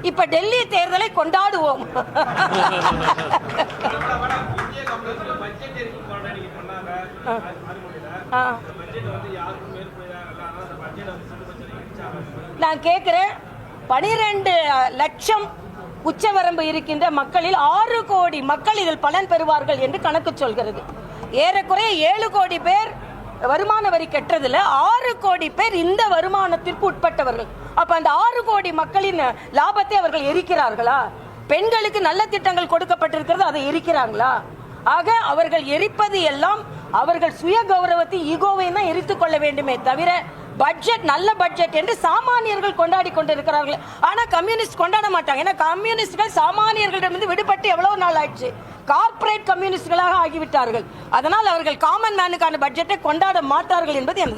இப்ப டெல்லி தேர்தலை கொண்டாடுவோம். நான் கேட்கிறேன், 12 லட்சம் உச்சவரம்பு இருக்கின்ற மக்களில் 6 கோடி மக்கள் இதில் பலன் பெறுவார்கள் என்று கணக்கு சொல்கிறது. ஏறக்குறைய 7 கோடி பேர் வருமான வரி கட்டுறதுல 6 கோடி பேர் இந்த வருமானத்திற்கு உட்பட்டவர்கள். அப்ப அந்த 6 கோடி மக்களின் லாபத்தை அவர்கள் எரிக்கிறார்களா? பெண்களுக்கு நல்ல திட்டங்கள் கொடுக்கப்பட்டிருக்கிறது, அதை எரிக்கிறாங்களா? ஆக அவர்கள் எரிப்பது எல்லாம் அவர்கள் சுய கௌரவத்தை ஈகோவை தான் எரித்துக் கொள்ள வேண்டுமே தவிர பட்ஜெட் நல்ல பட்ஜெட் என்று சாமானியர்கள் கொண்டாடி கொண்டிருக்கிறார்கள். ஆனா கம்யூனிஸ்ட் கொண்டாட மாட்டாங்க. ஏன்னா கம்யூனிஸ்ட்கள் சாமானியர்களிடமிருந்து விடுபட்டு எவ்வளவு நாள் ஆயிடுச்சு, கார்ப்பரேட் கம்யூனிஸ்ட்களாக ஆகிவிட்டார்கள். அதனால் அவர்கள் காமன் மேனுக்கான பட்ஜெட்டை கொண்டாட மாட்டார்கள் என்பது எனது